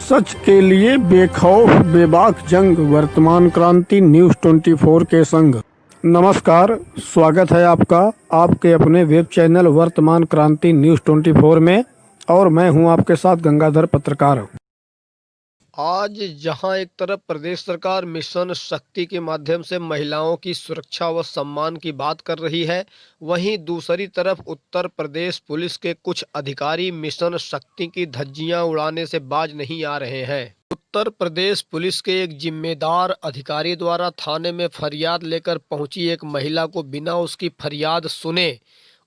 सच के लिए बेखौफ बेबाक जंग, वर्तमान क्रांति न्यूज़ 24 के संग। नमस्कार, स्वागत है आपका आपके अपने वेब चैनल वर्तमान क्रांति न्यूज़ 24 में, और मैं हूं आपके साथ गंगाधर पत्रकार। आज जहां एक तरफ प्रदेश सरकार मिशन शक्ति के माध्यम से महिलाओं की सुरक्षा व सम्मान की बात कर रही है, वहीं दूसरी तरफ उत्तर प्रदेश पुलिस के कुछ अधिकारी मिशन शक्ति की धज्जियां उड़ाने से बाज नहीं आ रहे हैं। उत्तर प्रदेश पुलिस के एक जिम्मेदार अधिकारी द्वारा थाने में फरियाद लेकर पहुंची एक महिला को बिना उसकी फरियाद सुने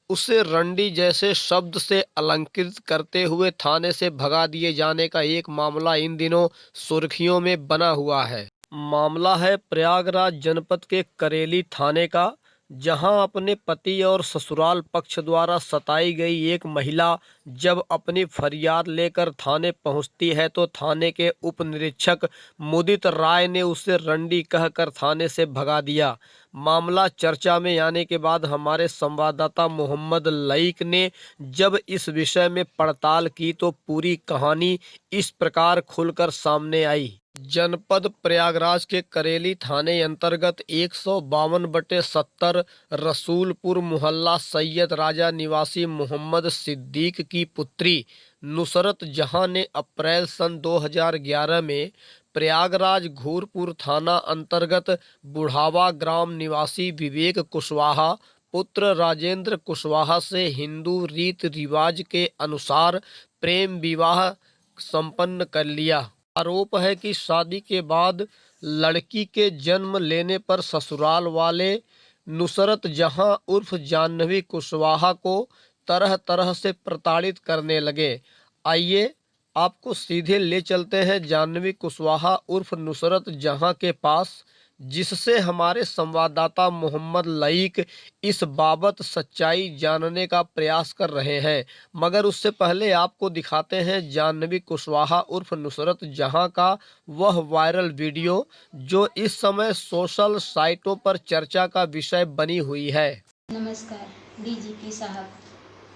उसे रंडी जैसे शब्द से अलंकृत करते हुए थाने से भगा दिए जाने का एक मामला इन दिनों सुर्खियों में बना हुआ है। मामला है प्रयागराज जनपद के करेली थाने का, जहां अपने पति और ससुराल पक्ष द्वारा सताई गई एक महिला जब अपनी फरियाद लेकर थाने पहुंचती है तो थाने के उप निरीक्षक मुदित राय ने उसे रंडी कहकर थाने से भगा दिया। मामला चर्चा में आने के बाद हमारे संवाददाता मोहम्मद लईक ने जब इस विषय में पड़ताल की तो पूरी कहानी इस प्रकार खुलकर सामने आई। जनपद प्रयागराज के करेली थाने अंतर्गत 152/70 रसूलपुर मोहल्ला सैयद राजा निवासी मोहम्मद सिद्दीक की पुत्री नुसरत जहां ने अप्रैल सन 2011 में प्रयागराज घूरपुर थाना अंतर्गत बुढ़ावा ग्राम निवासी विवेक कुशवाहा पुत्र राजेंद्र कुशवाहा से हिंदू रीत रिवाज के अनुसार प्रेम विवाह संपन्न कर लिया। आरोप है कि शादी के बाद लड़की के जन्म लेने पर ससुराल वाले नुसरत जहां उर्फ जाह्नवी कुशवाहा को तरह तरह से प्रताड़ित करने लगे। आइए आपको सीधे ले चलते हैं जाह्नवी कुशवाहा उर्फ नुसरत जहां के पास, जिससे हमारे संवाददाता मोहम्मद लईक इस बाबत सच्चाई जानने का प्रयास कर रहे हैं। मगर उससे पहले आपको दिखाते हैं जाह्नवी कुशवाहा उर्फ नुसरत जहां का वह वायरल वीडियो जो इस समय सोशल साइटों पर चर्चा का विषय बनी हुई है। नमस्कार डीजीपी साहब,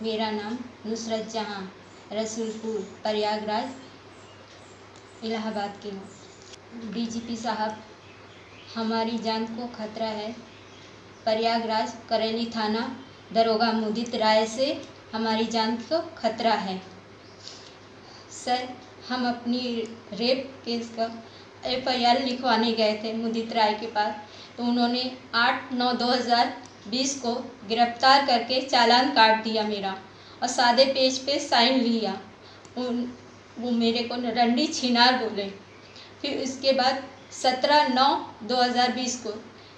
मेरा नाम नुसरत जहां रसूलपुर प्रयागराज इलाहाबाद की हूँ। डीजीपी साहब, हमारी जान को खतरा है। प्रयागराज करेली थाना दरोगा मुदित राय से हमारी जान को खतरा है। सर, हम अपनी रेप केस का FIR लिखवाने गए थे मुदित राय के पास, तो उन्होंने 8/9/2020 को गिरफ्तार करके चालान काट दिया मेरा और सादे पेज पे साइन लिया। वो मेरे को रंडी छिनार बोले। फिर उसके बाद 17/9/2020 को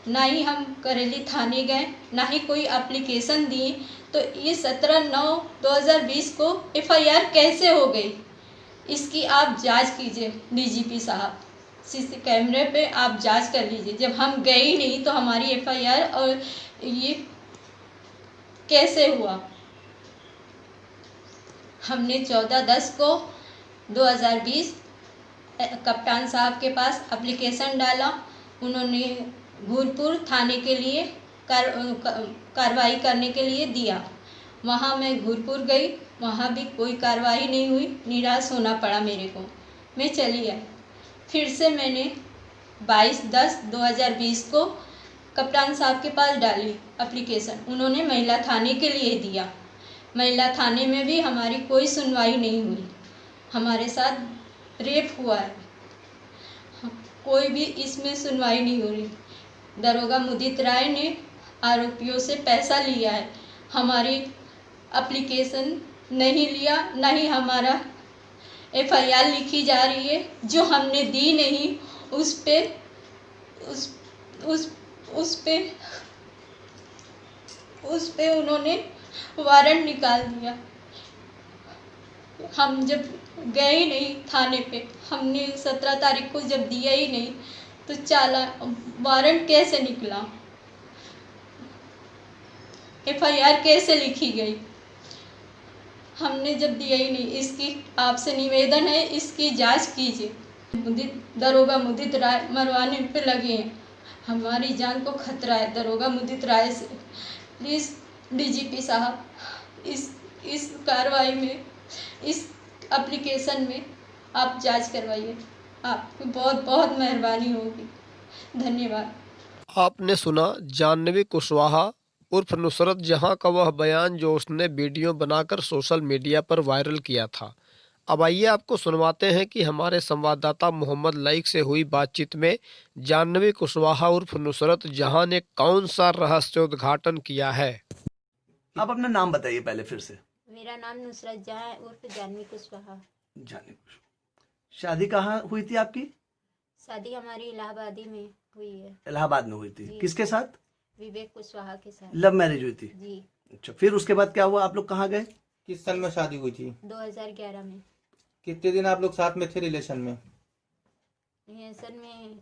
ना ही हम करेली थाने गए, ना ही कोई एप्लीकेशन दिए, तो ये 17/9/2020 को FIR कैसे हो गई, इसकी आप जांच कीजिए डीजीपी साहब। CC कैमरे पे आप जांच कर लीजिए। जब हम गए ही नहीं तो हमारी FIR और ये कैसे हुआ। हमने 14/10/2020 कप्तान साहब के पास एप्लीकेशन डाला। उन्होंने घूरपुर थाने के लिए कार्रवाई करने के लिए दिया। वहाँ मैं घूरपुर गई, वहाँ भी कोई कार्रवाई नहीं हुई। निराश होना पड़ा मेरे को, मैं चली आई। फिर से मैंने 22/10/2020 को कप्तान साहब के पास डाली एप्लीकेशन। उन्होंने महिला थाने के लिए दिया। महिला थाने में भी हमारी कोई सुनवाई नहीं हुई। हमारे साथ रेप हुआ है, कोई भी इसमें सुनवाई नहीं हो रही। दरोगा मुदित राय ने आरोपियों से पैसा लिया है, हमारी एप्लीकेशन नहीं लिया, ना ही हमारा FIR लिखी जा रही है जो हमने दी नहीं। उस पे उन्होंने वारंट निकाल दिया। हम जब गए ही नहीं थाने पे, हमने 17 तारीख को जब दिया ही नहीं तो वारंट कैसे निकला, FIR कैसे लिखी गई। हमने जब दिया ही नहीं। इसकी आपसे निवेदन है, इसकी जांच कीजिए। दरोगा मुदित राय मरवाने पे लगे हैं। हमारी जान को खतरा है दरोगा मुदित राय से। प्लीज़ डीजीपी साहब, इस कार्रवाई में, इस एप्लीकेशन में आप जांच करवाइए, आपकी बहुत बहुत मेहरबानी होगी। धन्यवाद। आपने सुना जाह्नवी कुशवाहा उर्फ नुसरत जहां का वह बयान जो उसने वीडियो बनाकर सोशल मीडिया पर वायरल किया था। अब आइए आपको सुनवाते हैं कि हमारे संवाददाता मोहम्मद लाइक से हुई बातचीत में जाह्नवी कुशवाहा उर्फ नुसरत जहां ने कौन सा रहस्योद्घाटन किया है। आप अपना नाम बताइए पहले फिर से। मेरा नाम नुसरत जहां उर्फ जाह्नवी कुशवाहा। जाने कुछ शादी कहाँ हुई थी आपकी? शादी हमारी इलाहाबादी में हुई है। इलाहाबाद में हुई थी। जी। किसके साथ? विवेक कुशवाहा के साथ। लव मैरिज हुई थी। जी। अच्छा, फिर उसके बाद क्या हुआ? आप लोग कहाँ गए? किस साल में शादी हुई थी? 2011 में। कितने दिन आप लोग साथ में थे रिलेशन में? रिलेशन में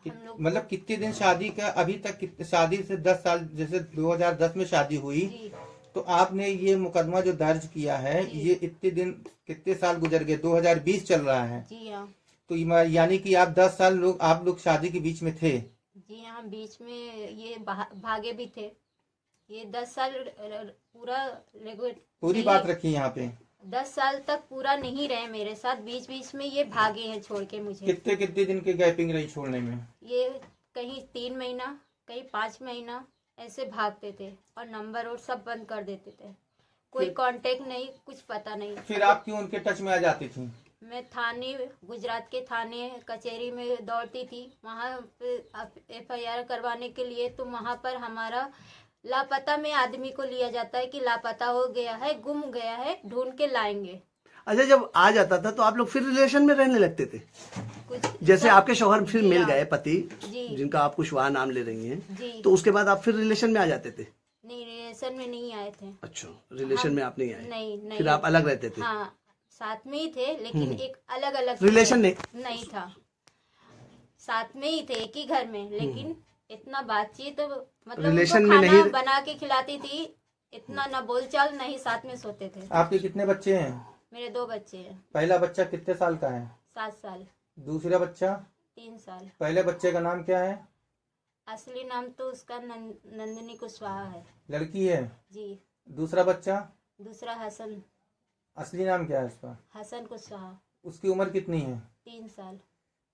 हम लोग मतलब कितने दिन शादी का अभी तक? शादी से 10 साल, जैसे 2010 में शादी हुई, जी तो आपने ये मुकदमा जो दर्ज किया है, जी। ये इतने दिन कितने साल गुजर गए? 2020 चल रहा है, जी हाँ। तो यानी कि आप 10 साल आप लोग शादी के बीच में थे। जी हाँ, बीच में ये भागे भी थे। ये 10 साल पूरा पूरी बात रखी यहाँ पे। 10 साल तक पूरा नहीं रहे मेरे साथ, बीच बीच में ये भागे हैं छोड़ के मुझे। कितने कितने दिन की गैपिंग रही छोड़ने में? ये कहीं 3 महीना, कहीं 5 महीना ऐसे भागते थे और नंबर और सब बंद कर देते थे। कोई कांटेक्ट नहीं, कुछ पता नहीं। फिर आप क्यों उनके टच में आ जाती थी? मैं थाने, गुजरात के थाने कचहरी में दौड़ती थी, वहाँ पे FIR करवाने के लिए। तो वहाँ पर हमारा लापता में आदमी को लिया जाता है कि लापता हो गया है, गुम गया है, ढूंढ के लाएंगे। अच्छा, जब आ जाता था तो आप लोग फिर रिलेशन में रहने लगते थे? कुछ जैसे आपके शौहर फिर जी मिल हाँ। गए, पति जी जिनका आप कुशवाहा नाम ले रही हैं, जी। तो उसके बाद आप फिर रिलेशन में आ जाते थे? नहीं, रिलेशन में नहीं आए थे। अच्छा, रिलेशन में आप नहीं आए? नहीं फिर आप अलग रहते थे? हाँ, साथ में ही थे, लेकिन एक अलग अलग रिलेशन नहीं था। साथ में ही थे, एक ही घर में, लेकिन इतना बातचीत, मतलब रिलेशन उनको में खाना नहीं- बना के खिलाती थी, इतना ना बोलचाल, नहीं साथ में सोते थे। आपके कितने बच्चे हैं? मेरे 2 बच्चे हैं। पहला बच्चा कितने साल का है? 7 साल। दूसरा बच्चा? 3 साल। पहले बच्चे का नाम क्या है? असली नाम तो उसका नंदिनी कुशवाहा है। लड़की है। जी। दूसरा बच्चा? दूसरा हसन। असली नाम क्या है उसका? हसन कुशवाहा। उसकी उम्र कितनी है? 3 साल।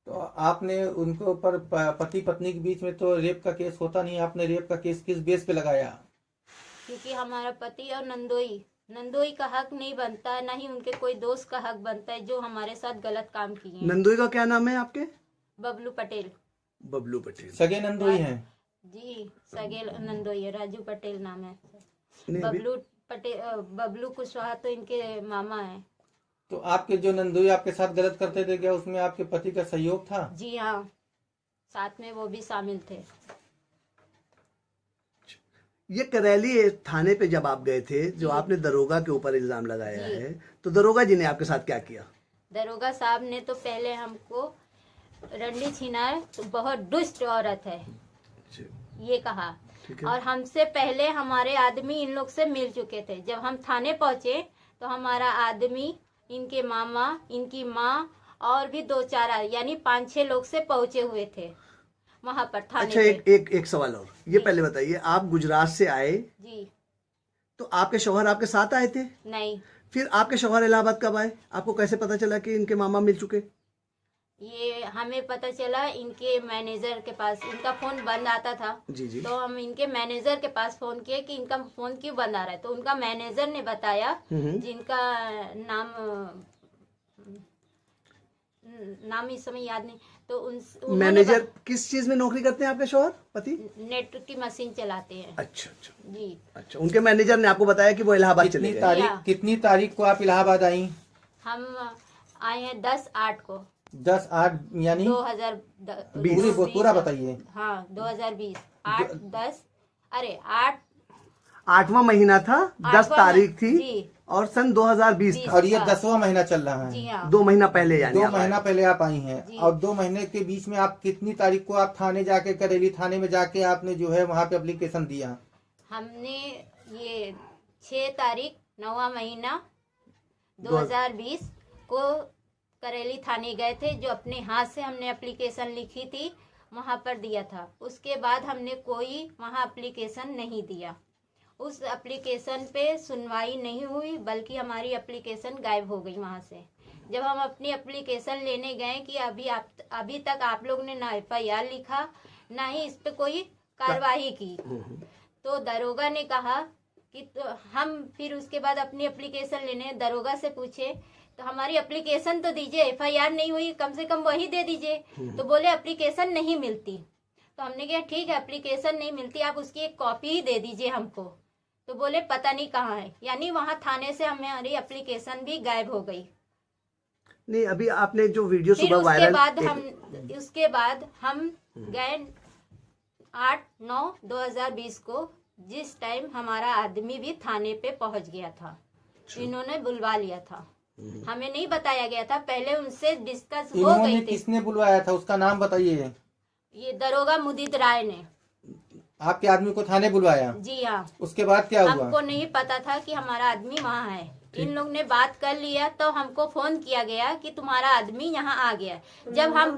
तो आपने उनके ऊपर पति पत्नी के बीच में तो रेप का केस होता नहीं, आपने रेप का केस किस बेस पे लगाया? क्योंकि हमारा पति और नंदोई का हक नहीं बनता है, ना ही उनके कोई दोस्त का हक बनता है जो हमारे साथ गलत काम किए हैं। नंदोई का क्या नाम है आपके? बबलू पटेल। बबलू पटेल। सगे नंदोई हैं? जी, सगेल नंदोई है, राजू पटेल नाम है। नहीं, अभी- बबलू कुशवाहा तो इनके मामा है। तो आपके जो नंदोई आपके साथ गलत करते थे, क्या उसमें आपके पति का सहयोग था? जी हाँ, साथ में वो भी शामिल थे। ये करैली थाने पे जब आप गए थे, जो आपने दरोगा के ऊपर इल्जाम लगाया है, तो दरोगा जी ने आपके साथ क्या किया? दरोगा साहब ने तो पहले हमको रंडी छिनार तो बहुत दुष्ट औरत है ये कहा, ठीक है। और हमसे पहले हमारे आदमी इन लोग से मिल चुके थे। जब हम थाने पहुंचे तो हमारा आदमी, इनके मामा, इनकी माँ और भी 2-4 यानी 5-6 लोग से पहुंचे हुए थे वहां पर थाने अच्छा, पे। एक सवाल और, ये पहले बताइए, आप गुजरात से आए जी। तो आपके शौहर आपके साथ आए थे? नहीं, फिर आपके शौहर इलाहाबाद कब आए? आपको कैसे पता चला कि इनके मामा मिल चुके? ये हमें पता चला इनके मैनेजर के पास, इनका फोन बंद आता था। जी जी। तो हम इनके मैनेजर के पास फोन किए कि इनका फोन क्यों बंद आ रहा है। तो उनका मैनेजर ने बताया, जिनका नाम इस समय याद नहीं, तो उन्होंने मैनेजर किस चीज में नौकरी करते हैं आपके शौहर पति? नेट की मशीन चलाते हैं। अच्छा अच्छा जी। अच्छा, उनके मैनेजर ने आपको बताया कि वो इलाहाबाद चले गए? कितनी तारीख को आप इलाहाबाद आई? हम आए हैं 10/8 को। 10/8 यानी 2020। पूरा बताइए। हाँ, 2020 8/10, अरे 8 8वां महीना था, 10 तारीख थी, जी। और सन 2020 था, और ये 10वां महीना चल रहा है। जी हाँ। 2 महीना पहले, यानी 2 आप आए। महीना पहले आप आई हैं। और 2 महीने के बीच में आप कितनी तारीख को आप थाने जाके, करेली थाने में जाके आपने जो है वहाँ पे एप्लीकेशन दिया? हमने ये 6 तारीख 9वां महीना 2020 को करेली थाने गए थे, जो अपने हाथ से हमने एप्लीकेशन लिखी थी वहाँ पर दिया था। उसके बाद हमने कोई वहाँ एप्लीकेशन नहीं दिया। उस एप्लीकेशन पे सुनवाई नहीं हुई, बल्कि हमारी एप्लीकेशन गायब हो गई वहाँ से। जब हम अपनी एप्लीकेशन लेने गए कि अभी तक आप लोग ने ना FIR लिखा, ना ही इस पे कोई कार्रवाई की, तो दरोगा ने कहा कि तो हम फिर उसके बाद अपनी एप्लीकेशन लेने दरोगा से पूछे, तो हमारी एप्लीकेशन तो दीजिए, FIR नहीं हुई, कम से कम वही दे दीजिए। तो बोले एप्लीकेशन नहीं मिलती। तो हमने कहा ठीक है, एप्लीकेशन नहीं मिलती, आप उसकी एक कॉपी ही दे दीजिए हमको। तो बोले पता नहीं कहाँ है, यानी वहाँ थाने से हमारी एप्लीकेशन भी गायब हो गई। नहीं, अभी आपने जो वीडियो फिर सुबह वायरल, उसके बाद हम गए 8/9/2020 को, जिस टाइम हमारा आदमी भी थाने पे पहुंच गया था। इन्होंने बुलवा लिया था, हमें नहीं बताया गया था, पहले उनसे डिस्कस हो गई थी। किसने बुलवाया था, उसका नाम बताइए। ये दरोगा मुदित राय ने आपके आदमी को थाने बुलवाया? जी हाँ। उसके बाद क्या हुआ? हमको नहीं पता था कि हमारा आदमी वहाँ है। इन लोग ने बात कर लिया तो हमको फोन किया गया कि तुम्हारा आदमी यहाँ आ गया। जब हम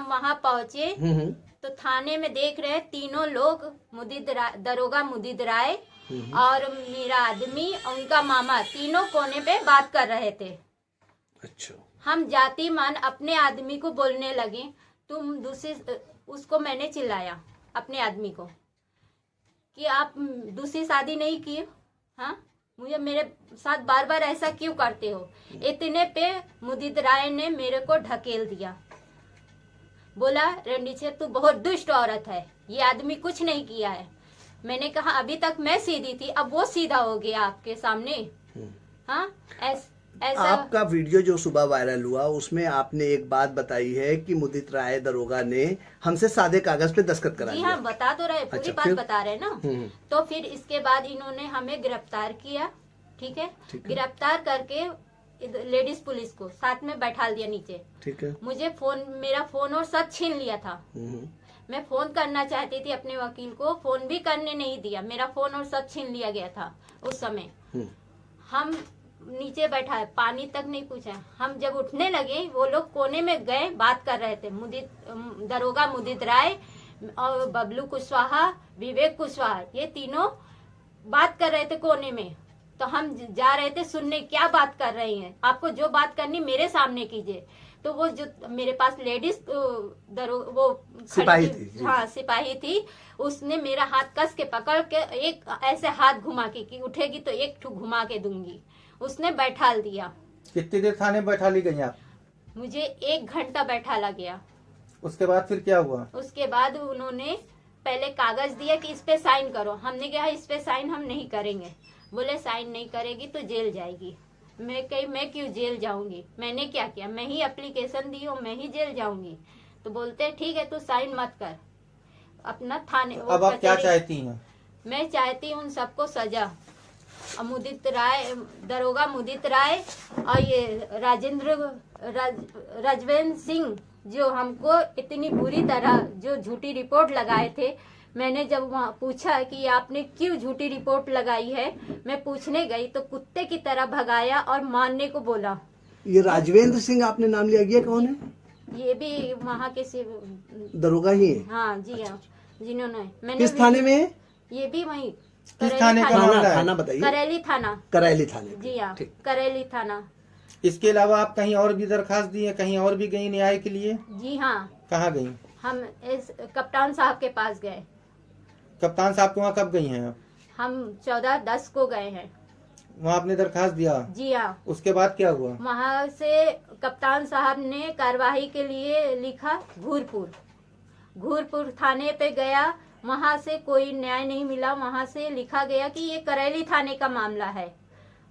वहाँ पहुँचे तो थाने में देख रहे तीनों लोग, दरोगा मुदित राय और मेरा आदमी और उनका मामा, तीनों कोने पे बात कर रहे थे। अच्छा। हम जाति मान अपने आदमी को बोलने लगे, तुम दूसरी, उसको मैंने चिल्लाया अपने आदमी को कि आप दूसरी शादी नहीं की, हाँ, मुझे मेरे साथ बार बार ऐसा क्यों करते हो। इतने पे मुदित राय ने मेरे को ढकेल दिया, बोला रणनीचे तू बहुत दुष्ट औरत है, ये आदमी कुछ नहीं किया है। मैंने कहा अभी तक मैं सीधी थी, अब वो सीधा हो गया आपके सामने। हाँ, ऐसा आपका वीडियो जो सुबह वायरल हुआ उसमें आपने एक बात बताई है कि मुदित राय दरोगा ने हमसे सादे कागज पे दस्तखत करा जी दिया। हाँ, बता तो रहे, पूरी अच्छा, बात फिर? बता रहे ना। तो फिर इसके बाद इन्होंने हमें गिरफ्तार किया, ठीक है। गिरफ्तार करके लेडीज पुलिस को साथ में बैठा दिया नीचे। ठीक है। मुझे मेरा फोन और सब छीन लिया था। मैं फोन करना चाहती थी अपने वकील को, फोन भी करने नहीं दिया, मेरा फोन और सब छीन लिया गया था उस समय। हम नीचे बैठा है, पानी तक नहीं पूछा। हम जब उठने लगे, वो लोग कोने में गए, बात कर रहे थे। दरोगा मुदित राय और बबलू कुशवाहा, विवेक कुशवाहा, ये तीनों बात कर रहे थे कोने में। तो हम जा रहे थे सुनने, क्या बात कर रही हैं, आपको जो बात करनी मेरे सामने कीजिए। तो वो जो मेरे पास लेडीज वो सिपाही थी, हाँ सिपाही थी, उसने मेरा हाथ कस के पकड़ के एक ऐसे हाथ घुमा के कि उठेगी तो एक ठू घुमा के दूंगी, उसने बैठा दिया। कितनी देर थाने में बैठा ली गई आप? मुझे 1 घंटा बैठा गया। उसके बाद फिर क्या हुआ? उसके बाद उन्होंने पहले कागज दिया कि इस पे साइन करो। हमने कहा इस पे साइन हम नहीं करेंगे। बोले साइन नहीं करेगी तो जेल जाएगी। मैं क्यों जेल जाऊंगी, मैंने क्या किया, मैं ही एप्लीकेशन दी हूँ, मैं ही जेल जाऊंगी। तो बोलते ठीक है तू साइन मत कर, अपना थाने। अब आप क्या चाहती हैं? मैं चाहती हूँ उन सबको सजा। मुदित राय, दरोगा मुदित राय और ये राजवेंद्र सिंह, जो हमको इतनी बुरी तरह जो झूठी रिपोर्ट लगाए थे। मैंने जब वहाँ पूछा कि आपने क्यों झूठी रिपोर्ट लगाई है, मैं पूछने गई तो कुत्ते की तरह भगाया और मारने को बोला। ये राजवेंद्र सिंह आपने नाम लिया, ये कौन है? ये भी वहाँ के दरोगा ही है? हाँ जी हाँ, जिन्होंने मैंने किस थाने में है? ये भी वहीं किस थाने का मामला है? थाना बताइए। करेली थाना। करेली थाने। जी हाँ, करेली थाना। इसके अलावा आप कहीं और भी दरखास्त दी है, कहीं और भी गई न्याय के लिए? जी हाँ। कहाँ गई? हम इस कप्तान साहब के पास गए। कप्तान साहब के वहाँ कब गई हैं? हम 14/10 को गए हैं। वहाँ आपने दरखास्त दिया? जी हाँ। उसके बाद क्या हुआ? वहाँ से कप्तान साहब ने कार्यवाही के लिए लिखा घूरपुर थाने पे गया, वहाँ से कोई न्याय नहीं मिला। वहाँ से लिखा गया कि ये करेली थाने का मामला है।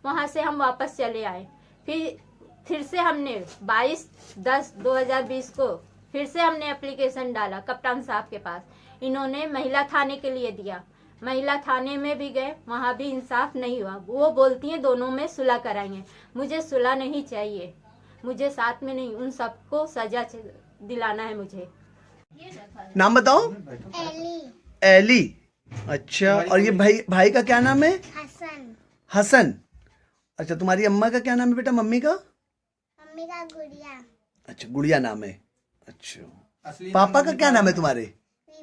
वहाँ से हम वापस चले आए। फिर से हमने 22/10/2020 को फिर से हमने एप्लीकेशन डाला कप्तान साहब के पास। इन्होंने महिला थाने के लिए दिया। महिला थाने में भी गए, वहाँ भी इंसाफ नहीं हुआ। वो बोलती हैं दोनों में सुलह कराएंगे। मुझे सुलह नहीं चाहिए, मुझे साथ में नहीं, उन सबको सजा दिलाना है मुझे। नाम बताओ। एली। अच्छा, और ये भाई का क्या नाम है? हसन। अच्छा, तुम्हारी अम्मा का क्या नाम है बेटा? मम्मी का गुड़िया। अच्छा, गुड़िया नाम है। अच्छा, पापा का क्या नाम है तुम्हारे?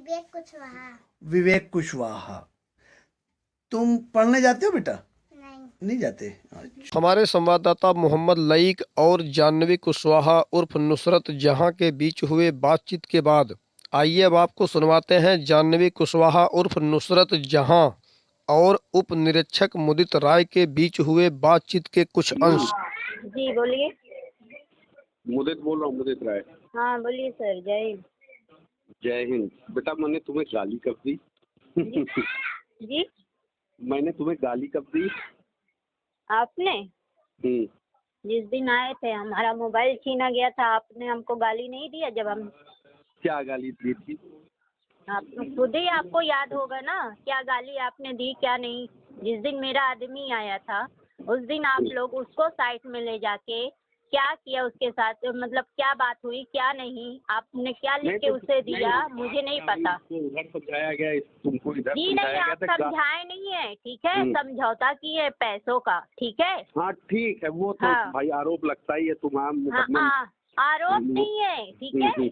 विवेक कुशवाहा। विवेक कुशवाहा। तुम पढ़ने जाते हो बेटा? नहीं जाते? अच्छा। हमारे संवाददाता मोहम्मद लईक और जानवी कुशवाहा उर्फ नुसरत जहां के बीच हुए बातचीत के बाद आइए अब आपको सुनवाते हैं जानवी कुशवाहा उर्फ नुसरत जहां और उप निरीक्षक मुदित राय के बीच हुए बातचीत के कुछ अंश। जी बोलिए। मुदित बोल रहा हूँ, मुदित राय। हाँ बोलिए सर। जय हिंद। जय हिंद। बेटा मैंने तुम्हें गाली कब दी? जी मैंने तुम्हें गाली कब दी? आपने जिस दिन आए थे हमारा मोबाइल छीना गया था, आपने हमको गाली नहीं दिया जब हम। क्या गाली दी थी? आप खुद ही, आपको याद होगा ना क्या गाली आपने दी क्या नहीं। जिस दिन मेरा आदमी आया था उस दिन आप लोग उसको साइड में ले जाके क्या किया उसके साथ, मतलब क्या बात हुई क्या नहीं, आपने क्या लिख के उसे दिया मुझे नहीं पता। उधर समझाया गया, तुमको इधर जी नहीं, आप समझाए नहीं है, ठीक है। समझौता की है पैसों का, ठीक है। हाँ ठीक है, वो तो हाँ। भाई आरोप लगता ही है तुम्हारा। हाँ, आरोप नहीं है, ठीक है।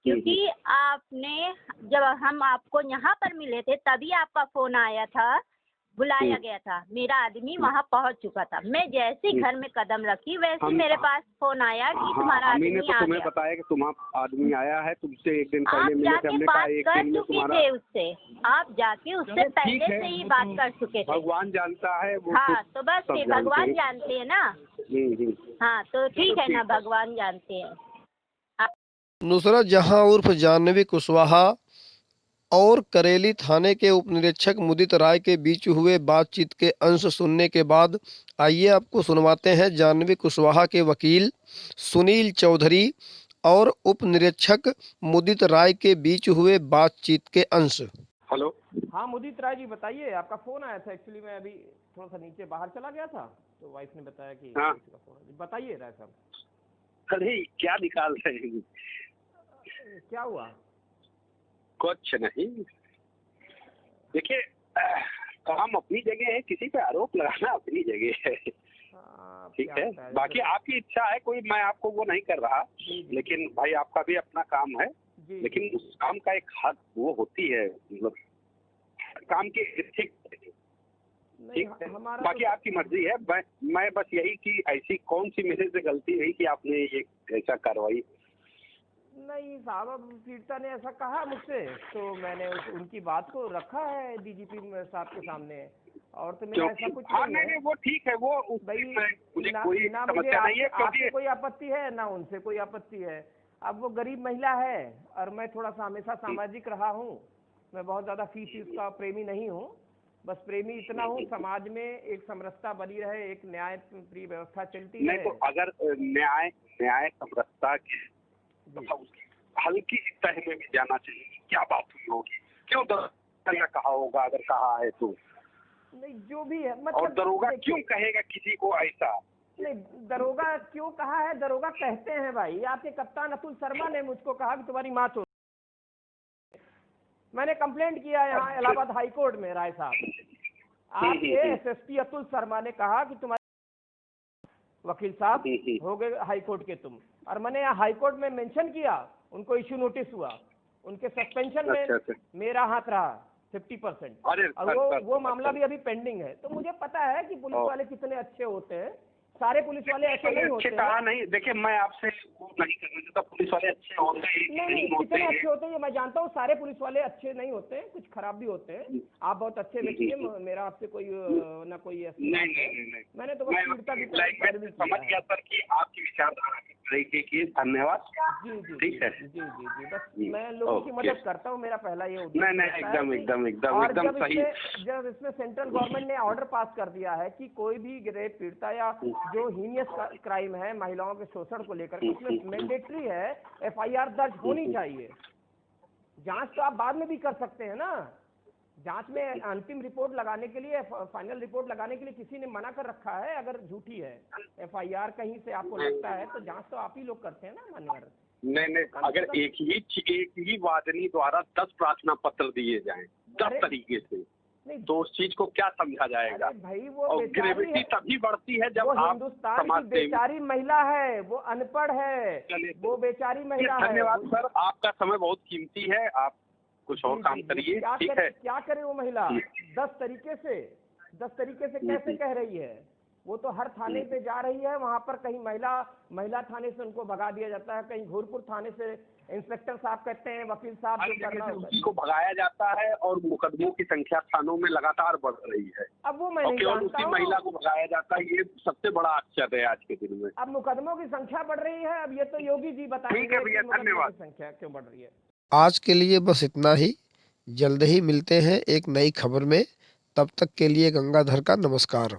क्योंकि आपने जब हम आपको यहाँ पर मिले थे तभी आपका फोन आया था, बुलाया गया था, मेरा आदमी वहाँ पहुँच चुका था। मैं जैसे घर में कदम रखी वैसे मेरे पास फोन आया कि तुम्हारा आदमी ने तो आ तुम्हें गया। बताया कि तुम्हारा आदमी आया है, तुमसे एक दिन आप पहले मिले थे, जाके हमने कहा बात एक कर दिन में चुके तुम्हारा। थे उससे, आप जाके उससे पहले से ही बात कर चुके थे। भगवान जानता है वो। हाँ तो बस सब फिर भगवान जानते हैं ना। हाँ तो ठीक है ना, भगवान जानते हैं। नुसरत जहां उर्फ जानवी कुशवाहा और करेली थाने के उपनिरीक्षक मुदित राय के बीच हुए बातचीत के अंश सुनने के बाद आइए आपको सुनवाते हैं जानवी कुशवाहा के वकील सुनील चौधरी और उपनिरीक्षक मुदित राय के बीच हुए बातचीत के अंश। हेलो। हाँ मुदित राय जी बताइए, आपका फोन आया था। एक्चुअली मैं अभी थोड़ा सा नीचे बाहर चला गया था तो वाइफ ने बताया कि हाँ। किसी का फोन है। बताइए राय साहब। अरे क्या निकाल रहे हैं? क्या हुआ? कुछ नहीं, देखिए काम अपनी जगह है, किसी पे आरोप लगाना अपनी जगह है। ठीक है, बाकी आपकी इच्छा है, कोई मैं आपको वो नहीं कर रहा, लेकिन भाई आपका भी अपना काम है। लेकिन उस काम का एक हद वो होती है, मतलब काम की ठीक है। बाकी आपकी मर्जी है। मैं बस यही कि ऐसी कौन सी मेरे से गलती नहीं कि आपने ये ऐसा कार्रवाई। नहीं साहब, अब पीड़िता ने ऐसा कहा मुझसे तो मैंने उनकी बात को रखा है डीजीपी साहब के सामने, और तो मेरा ऐसा कुछ नहीं है। वो ठीक है, वो भाई मुझे ना कोई मुझे समस्या नहीं है, आपसे कोई आपत्ति है ना उनसे कोई आपत्ति है। अब वो गरीब महिला है और मैं थोड़ा सा हमेशा सामाजिक रहा हूँ, मैं बहुत ज्यादा फीस का प्रेमी नहीं हूँ, बस प्रेमी इतना हूँ समाज में एक समरसता बनी रहे, एक न्याय प्रिय व्यवस्था चलती है। तो अगर न्याय समरसता की हल्की तह में भी जाना चाहिए, क्या बात हुई होगी, क्यों दरोगा कहा होगा, अगर कहा है तो नहीं जो भी है मतलब। और दरोगा क्यों कहेगा किसी को ऐसा? नहीं दरोगा क्यों कहा है, दरोगा कहते हैं भाई। आपके कप्तान अतुल शर्मा ने मुझको कहा कि तुम्हारी माँ चोर। मैंने कंप्लेंट किया यहाँ इलाहाबाद हाई कोर्ट में राय साहब। आपके एसएसपी अतुल शर्मा ने कहा कि तुम्हारे वकील साहब हो गए हाई कोर्ट के तुम, और मैंने यहाँ हाई कोर्ट में मेंशन किया, उनको इश्यू नोटिस हुआ, उनके सस्पेंशन में मेरा हाथ रहा 50%, और वो मामला भी अभी पेंडिंग है। तो मुझे पता है कि पुलिस वाले कितने अच्छे होते हैं, सारे पुलिस वाले ऐसे नहीं होते हैं। कहा नहीं, देखिए मैं आपसे नहीं करना चाहता, पुलिस वाले अच्छे होते हैं नहीं कितने अच्छे होते हैं ये मैं जानता हूँ, सारे पुलिस वाले अच्छे नहीं होते हैं, कुछ खराब भी होते हैं। आप बहुत अच्छे व्यक्ति हैं, मेरा आपसे कोई ना कोई नहीं। मैंने तो बस पीड़िता की समझ गया सर कि आपकी विचारधारा की तरीके की। धन्यवाद। जी ठीक है। जी बस मैं लोगों की मदद करता हूँ, मेरा पहला ये उद्देश्य। नहीं एकदम सही। जब इसमें सेंट्रल गवर्नमेंट ने ऑर्डर पास कर दिया है कि कोई भी रेप पीड़िता या जो हीनियस क्राइम है महिलाओं के शोषण को लेकर, उसमें मैंडेटरी है एफआईआर दर्ज होनी चाहिए। जांच तो आप बाद में भी कर सकते हैं ना, जांच में अंतिम रिपोर्ट लगाने के लिए, फाइनल रिपोर्ट लगाने के लिए किसी ने मना कर रखा है। अगर झूठी है एफआईआर कहीं से आपको लगता है तो जांच तो आप ही लोग करते हैं ना मान्यवर। नहीं अगर एक ही वादनी द्वारा 10 प्रार्थना पत्र दिए जाएं 10 तरीके से, तो उस चीज को क्या समझा जाएगा? भाई वो और ग्रेविटी तभी बढ़ती है जब आप हिंदुस्तान की बेचारी महिला है, वो अनपढ़ है, वो बेचारी महिला है। धन्यवाद सर, आपका समय बहुत कीमती है। आप कुछ और काम करिए, ठीक है। क्या करे वो महिला 10 तरीके से कैसे कह रही है? वो तो हर थाने पे जा रही है, वहाँ पर कहीं महिला थाने से उनको भगा दिया जाता है, कहीं घोरपुर थाने से इंस्पेक्टर साहब कहते हैं वकील साहब हर जो कर जगह रहा से होगा। उसी को भगाया जाता है और मुकदमों की संख्या थानों में लगातार बढ़ रही है। अब वो मैं और नहीं केवल जानता उसी महिला हूँ। को भगाया जाता है, ये सबसे बड़ा आश्चर्य है आज के दिन में। अब मुकदमों की संख्या बढ़ रही है, अब ये तो योगी जी बताएंगे ठीक है भैया, कि मुकदमों धन्यवाद। की संख्या क्यों बढ़ रही है। आज के लिए बस इतना ही। जल्द ही मिलते हैं एक नई खबर में। तब तक के लिए गंगाधर का नमस्कार।